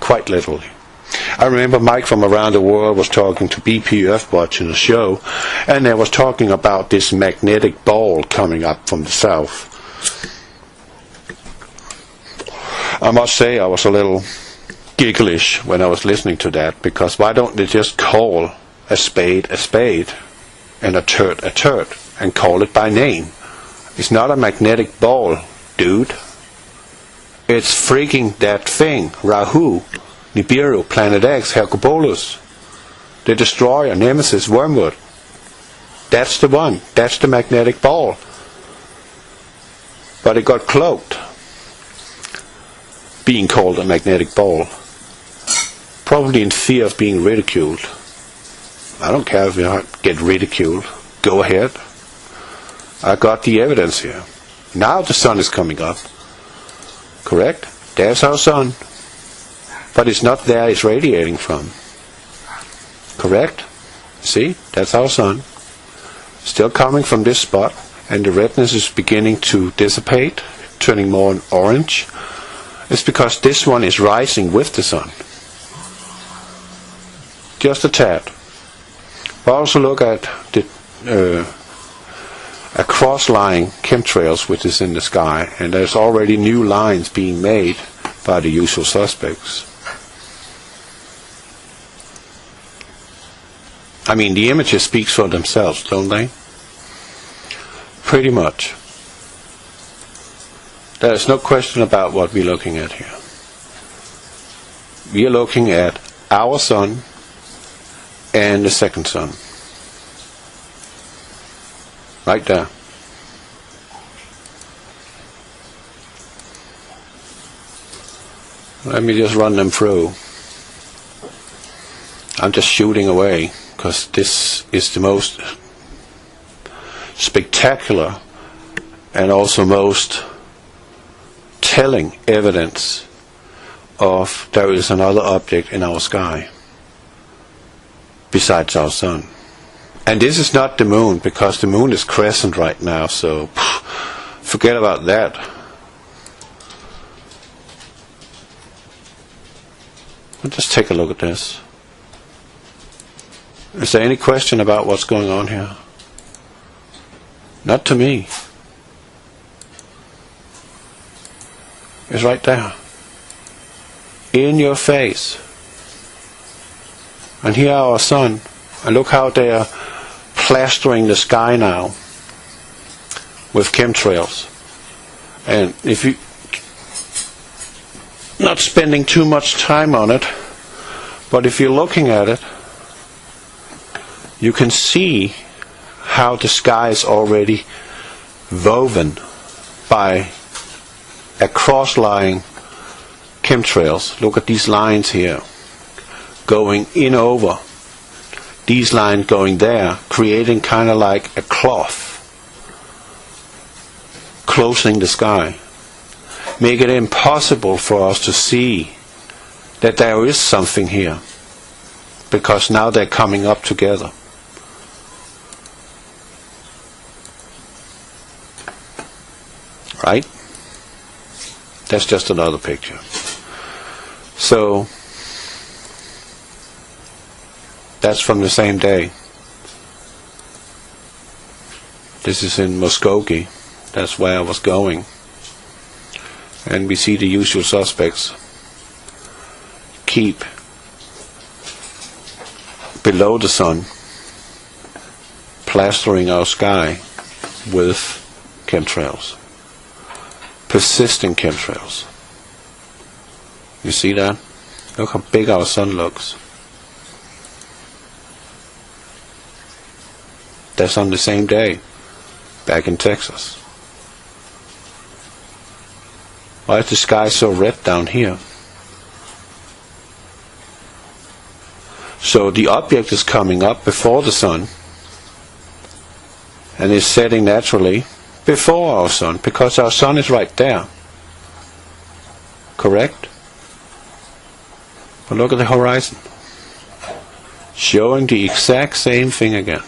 quite literally. I remember Mike from around the world was talking to BP Earthwatch in a show, and they was talking about this magnetic ball coming up from the south. I must say I was a little gigglish when I was listening to that, because why don't they just call a spade and a turd and call it by name? It's not a magnetic ball, dude. It's freaking that thing, Rahu, Nibiru, PlanetX, Hercubolus, the Destroyer, Nemesis, Wormwood. That's the one. That's the magnetic ball. But it got cloaked, being called a magnetic ball. Probably in fear of being ridiculed. I don't care if you get ridiculed. Go ahead. I got the evidence here. Now the sun is coming up. Correct? There's our sun. But it's not there it's radiating from. Correct? See? That's our sun. Still coming from this spot, and the redness is beginning to dissipate, turning more orange. It's because this one is rising with the sun. Just a tad. But also look at the a cross-lying chemtrails which is in the sky, and there's already new lines being made by the usual suspects. I mean, the images speak for themselves, don't they? Pretty much. There's no question about what we're looking at here. We are looking at our sun and the second sun. Right there. Let me just run them through. I'm just shooting away, because this is the most spectacular and also most telling evidence of there is another object in our sky besides our sun. And this is not the moon, because the moon is crescent right now, so forget about that. Well, just take a look at this. Is there any question about what's going on here? Not to me. It's right there. In your face. And here our sun. And look how they are plastering the sky now with chemtrails. And if you not spending too much time on it, but if you're looking at it, you can see how the sky is already woven by a cross-lying chemtrails. Look at these lines here going in over. These lines going there, creating kind of like a cloth, closing the sky. Make it impossible for us to see that there is something here, because now they're coming up together. Right? That's just another picture. So, that's from the same day. This is in Muskogee. That's where I was going. And we see the usual suspects keep below the sun, plastering our sky with chemtrails. Persistent chemtrails. You see that? Look how big our sun looks. That's on the same day, back in Texas. Why is the sky so red down here? So the object is coming up before the sun and is setting naturally before our sun, because our sun is right there. Correct? But look at the horizon. Showing the exact same thing again.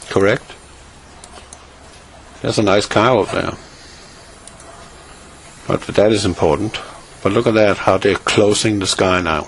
Correct? There's a nice cow up there. But that is important. But look at that, how they're closing the sky now.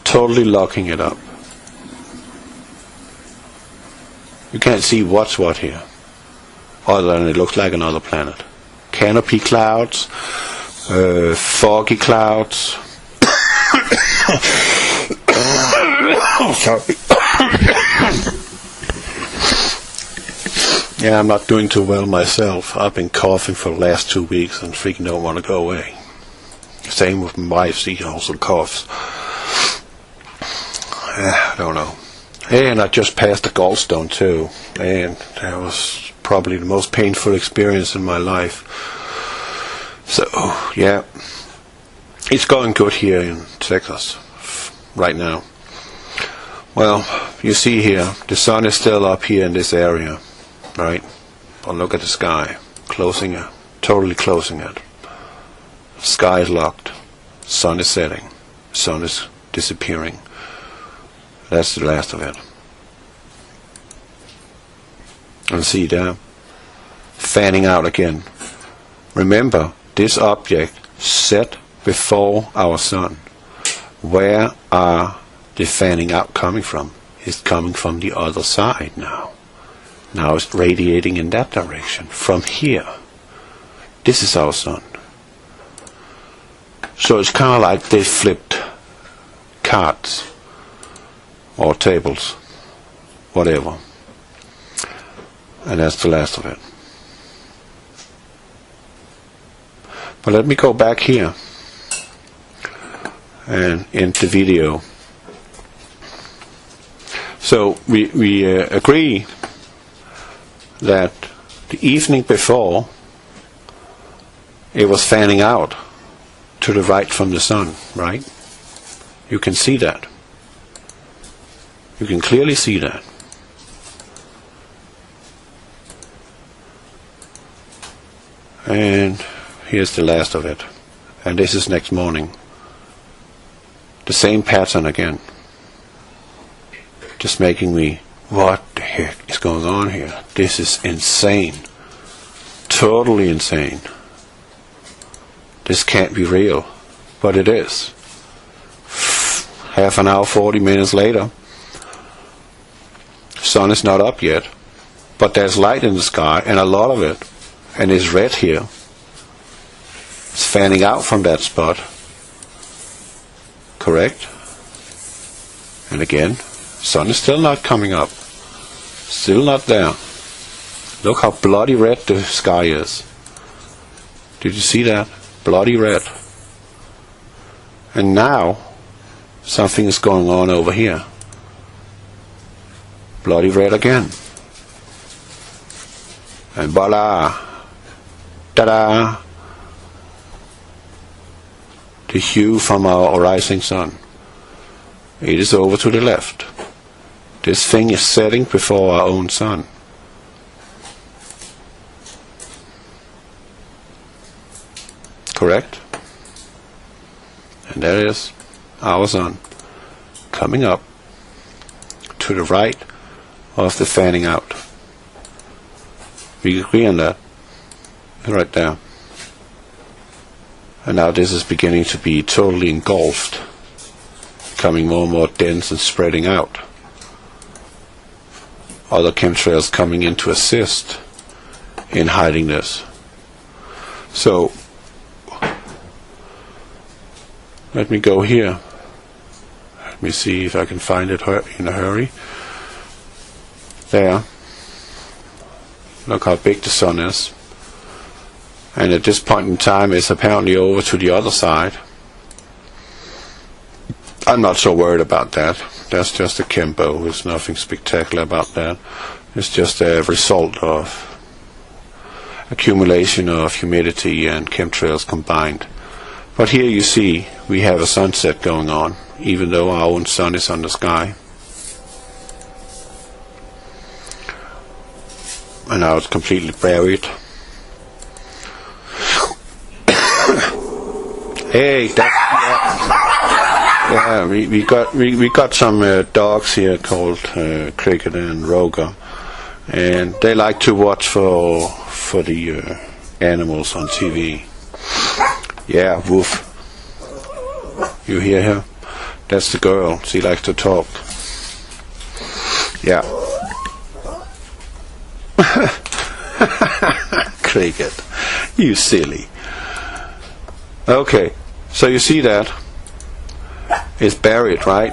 Totally locking it up. You can't see what's what here, other than it looks like another planet. Canopy clouds, foggy clouds. Sorry. Yeah, I'm not doing too well myself. I've been coughing for the last 2 weeks and freaking don't want to go away. Same with my wife, she also coughs. I don't know. And I just passed the gallstone too, and that was probably the most painful experience in my life. So, yeah, it's going good here in Texas right now. Well, you see here, the sun is still up here in this area, right? But look at the sky, closing it, totally closing it. Sky is locked, sun is setting, sun is disappearing. That's the last of it. And see there, fanning out again. Remember, this object set before our sun. Where are the fanning out coming from? It's coming from the other side now. Now it's radiating in that direction, from here. This is our sun. So it's kind of like they flipped cards. Or tables, whatever. And that's the last of it. But let me go back here and end the video. So we agree that the evening before it was fanning out to the right from the sun, right? You can see that. You can clearly see that. And here's the last of it. And this is next morning. The same pattern again. Just making me, what the heck is going on here? This is insane. Totally insane. This can't be real. But it is. Half an hour, 40 minutes later. Sun is not up yet, but there's light in the sky, and a lot of it, and it's red here. It's fanning out from that spot. Correct? And again, sun is still not coming up. Still not there. Look how bloody red the sky is. Did you see that? Bloody red. And now, something is going on over here. Bloody red again. And voila! Ta-da! The hue from our rising sun. It is over to the left. This thing is setting before our own sun. Correct? And there is our sun coming up to the right of the fanning out. We agree on that. Right there. And now this is beginning to be totally engulfed, becoming more and more dense and spreading out. Other chemtrails coming in to assist in hiding this. So, let me go here. Let me see if I can find it in a hurry. There. Look how big the sun is. And at this point in time it's apparently over to the other side. I'm not so worried about that. That's just a chembo. There's nothing spectacular about that. It's just a result of accumulation of humidity and chemtrails combined. But here you see we have a sunset going on, even though our own sun is on the sky. And now it's completely buried. Hey, yeah, we got some dogs here called Cricket and Roger, and they like to watch for the animals on TV. Yeah, woof. You hear her? That's the girl. She likes to talk. Yeah. Cricket. You silly. Okay, so you see that? It's buried, right?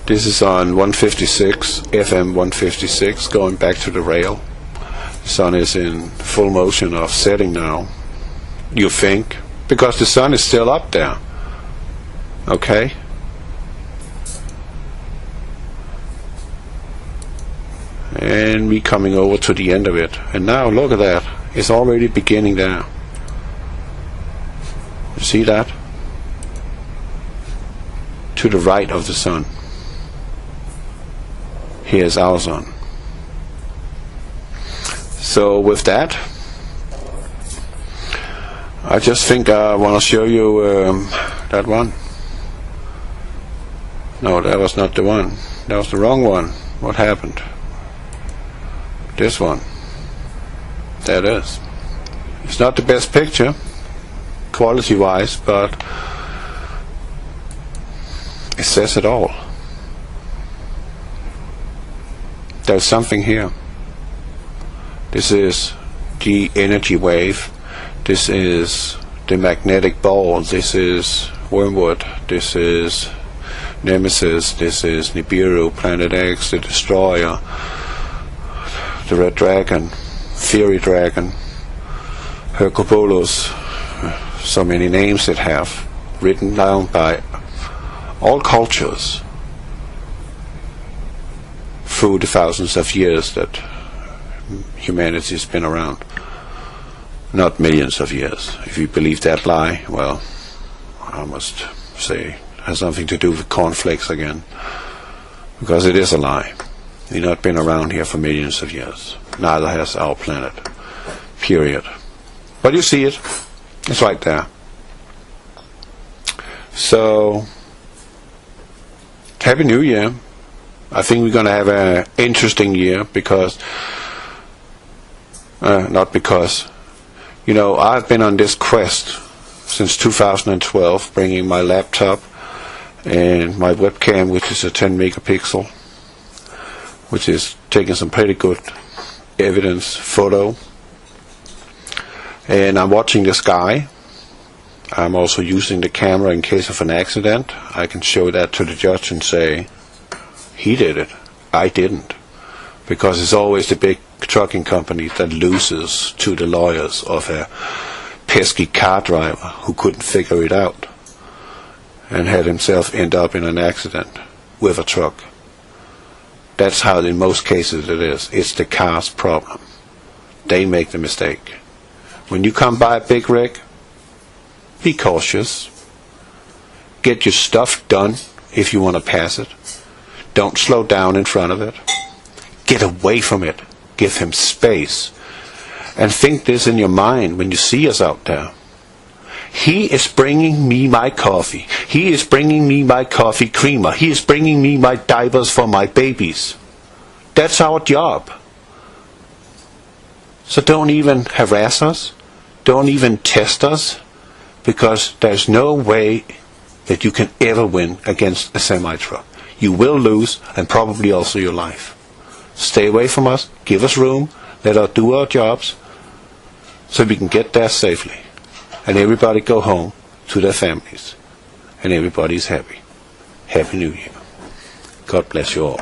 This is on 156, FM 156, going back to the rail. The sun is in full motion of setting now. You think? Because the sun is still up there. Okay? And we coming over to the end of it. And now look at that. It's already beginning there. You see that? To the right of the sun. Here's our sun. So with that, I just think I want to show you that one. No, that was not the one. That was the wrong one. What happened? This one. That is. It's not the best picture, quality-wise, but it says it all. There's something here. This is the energy wave. This is the magnetic ball. This is Wormwood. This is Nemesis. This is Nibiru, PlanetX, the Destroyer, the Red Dragon, Fury Dragon, Hercubolus. So many names it have, written down by all cultures through the thousands of years that humanity has been around. Not millions of years. If you believe that lie, well, I must say it has something to do with cornflakes again, because it is a lie. We've not been around here for millions of years. Neither has our planet. Period. But you see it. It's right there. So, Happy New Year. I think we're going to have an interesting year because, not because, you know, I've been on this quest since 2012, bringing my laptop and my webcam, which is a 10 megapixel, which is taking some pretty good evidence photo. And I'm watching the sky. I'm also using the camera in case of an accident. I can show that to the judge and say, he did it, I didn't. Because it's always the big trucking company that loses to the lawyers of a pesky car driver who couldn't figure it out and had himself end up in an accident with a truck. That's how in most cases it is. It's the car's problem. They make the mistake. When you come by a big rig, be cautious. Get your stuff done if you want to pass it. Don't slow down in front of it. Get away from it. Give him space. And think this in your mind when you see us out there. He is bringing me my coffee. He is bringing me my coffee creamer. He is bringing me my diapers for my babies. That's our job. So don't even harass us. Don't even test us. Because there's no way that you can ever win against a semi-truck. You will lose, and probably also your life. Stay away from us. Give us room. Let us do our jobs so we can get there safely. And everybody go home to their families. And everybody's happy. Happy New Year. God bless you all.